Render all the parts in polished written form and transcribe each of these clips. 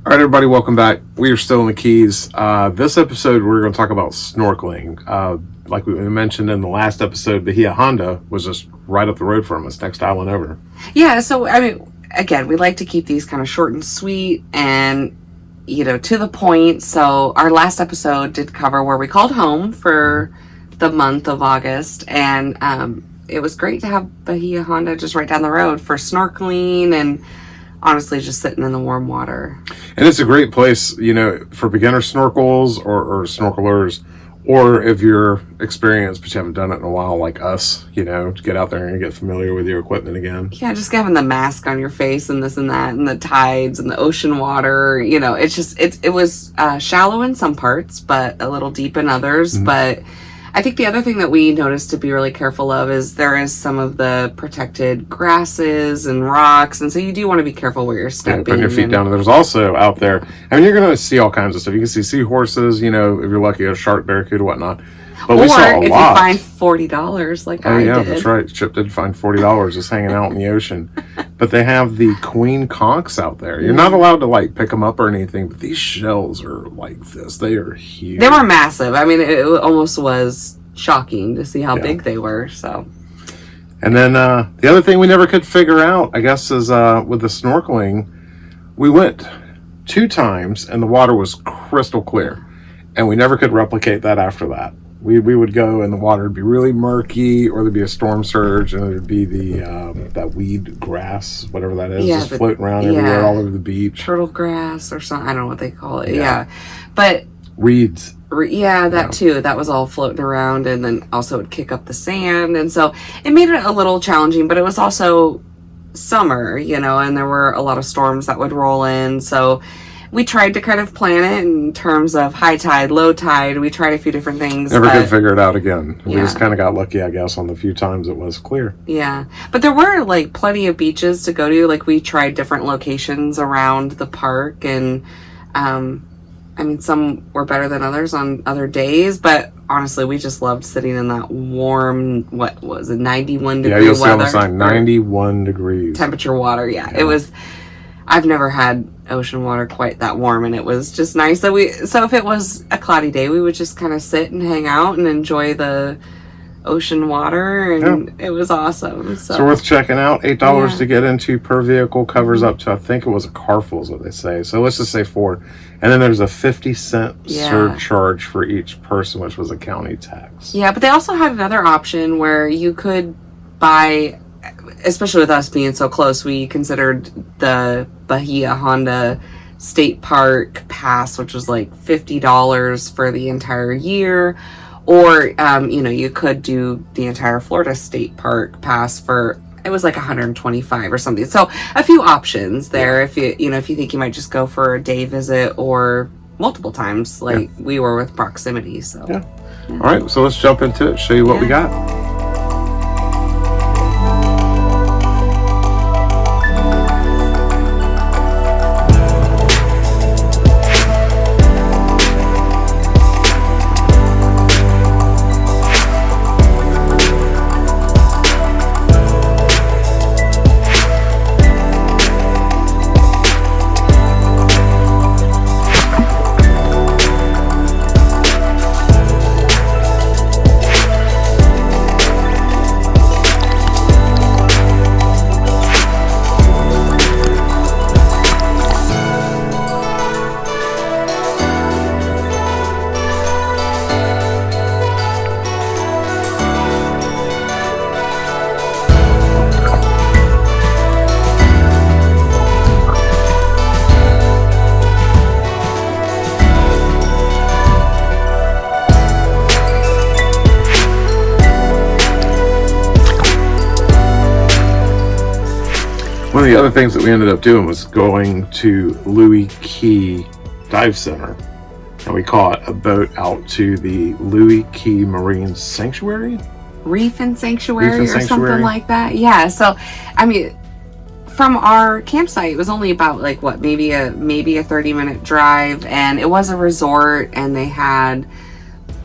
All right, everybody, welcome back. We are still in the Keys. This episode, we're going to talk about snorkeling. Like we mentioned in the last episode, Bahia Honda was just right up the road from us, next island over. Yeah, so, I mean, again, we like to keep these kind of short and sweet and, to the point. So our last episode did cover where we called home for the month of August. And it was great to have Bahia Honda just right down the road for snorkeling and honestly just sitting in the warm water. And it's a great place, for beginner snorkels or snorkelers, or if you're experienced but you haven't done it in a while like us, to get out there and get familiar with your equipment again. Yeah, just having the mask on your face and this and that and the tides and the ocean water, it's just, it was shallow in some parts, but a little deep in others. Mm-hmm. But I think the other thing that we noticed to be really careful of is there is some of the protected grasses and rocks, and so you do want to be careful where you're stepping. Putting your feet down. And there's also out there, you're going to see all kinds of stuff. You can see seahorses, if you're lucky, a shark, barracuda, whatnot. But we saw a lot. Or if you find $40 like I did. Oh, yeah, that's right. Chip did find $40 just hanging out in the ocean. But they have the queen conchs out there. You're not allowed to, pick them up or anything, but these shells are like this. They are huge. They were massive. I mean, it almost was shocking to see how big they were, so. And then the other thing we never could figure out, I guess, is with the snorkeling, we went 2 times, and the water was crystal clear. And we never could replicate that after that. We would go and the water would be really murky, or there'd be a storm surge, and there'd be the that weed grass, whatever that is, just floating around everywhere, all over the beach. Turtle grass or something. I don't know what they call it. Yeah. But reeds. That too. That was all floating around, and then also it would kick up the sand, and so it made it a little challenging. But it was also summer, and there were a lot of storms that would roll in, so we tried to kind of plan it in terms of high tide, low tide. We tried a few different things. Never could figure it out again. We just kind of got lucky, I guess, on the few times it was clear. Yeah. But there were, plenty of beaches to go to. We tried different locations around the park. And, some were better than others on other days. But honestly, we just loved sitting in that warm, 91 degree weather. Yeah, you'll see on the sign, 91 degrees. Temperature water, It was... I've never had ocean water quite that warm, and it was just nice. So if it was a cloudy day, we would just kind of sit and hang out and enjoy the ocean water, and it was awesome. So worth checking out. $8 to get into per vehicle, covers up to, I think it was a car full is what they say. So let's just say 4. And then there's a 50-cent surcharge for each person, which was a county tax. Yeah, but they also had another option where you could buy, especially with us being so close, we considered the Bahia Honda State Park Pass, which was $50 for the entire year. Or, you could do the entire Florida State Park Pass for, it was $125 or something. So a few options there if if you think you might just go for a day visit or multiple times we were with proximity. So All right, so let's jump into it, show you what we got. One of the other things that we ended up doing was going to Looe Key Dive Center, and we caught a boat out to the Looe Key Marine Sanctuary? Reef and Sanctuary or something like that. Yeah, so, from our campsite, it was only about maybe a 30-minute drive, and it was a resort, and they had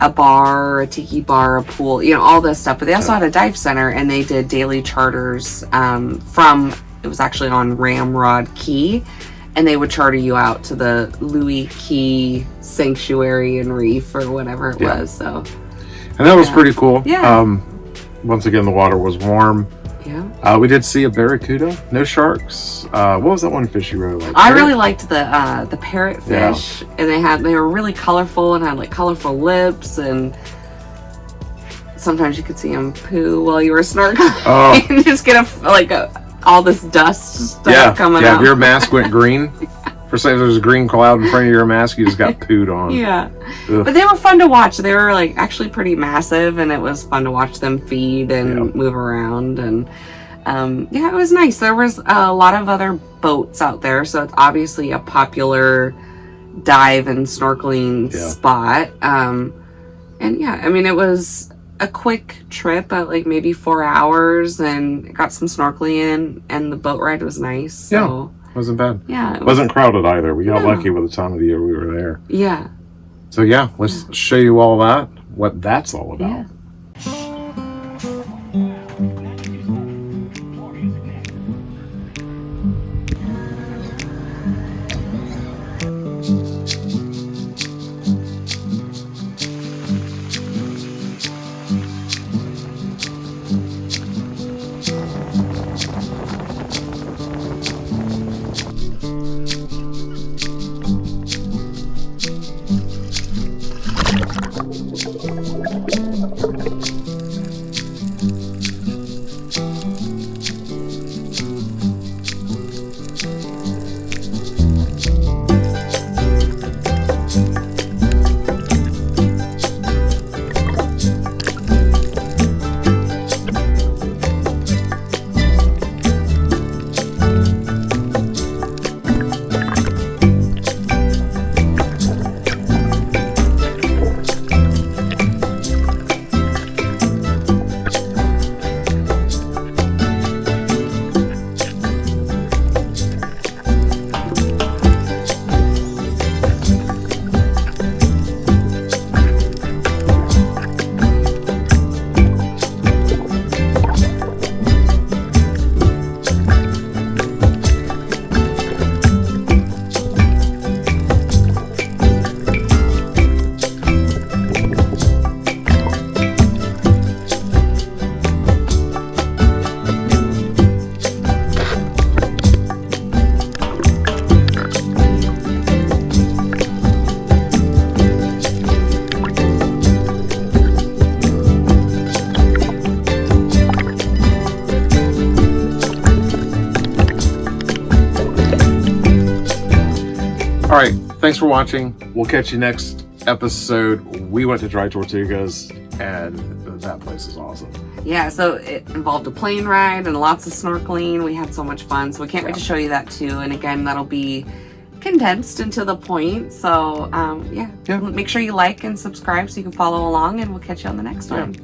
a bar, a tiki bar, a pool, all this stuff. But they also had a dive center, and they did daily charters from, it was actually on Ramrod Key, and they would charter you out to the Looe Key sanctuary and reef or whatever it was. So, and that was pretty cool. Yeah. Once again, the water was warm. Yeah. We did see a barracuda. No sharks. What was that one fish you really liked? I really liked the parrotfish, and they were really colorful and had like colorful lips, and sometimes you could see them poo while you were snorkeling. Oh. And just get all this dust stuff coming out. Yeah, if your mask went green, for say there's a green cloud in front of your mask, you just got pooed on. Yeah. Ugh. But they were fun to watch. They were like actually pretty massive, and it was fun to watch them feed and move around. And it was nice. There was a lot of other boats out there, so it's obviously a popular dive and snorkeling spot. It was a quick trip at like maybe 4 hours, and got some snorkeling in, and the boat ride was nice. So wasn't bad. Yeah, it wasn't crowded either. We got lucky with the time of the year we were there. Yeah. So let's show you all what that's all about. Yeah. All right, thanks for watching. We'll catch you next episode. We went to Dry Tortugas, and that place is awesome. Yeah, so it involved a plane ride and lots of snorkeling. We had so much fun, so we can't wait to show you that too. And again, that'll be condensed and to the point. So make sure you like and subscribe so you can follow along, and we'll catch you on the next one.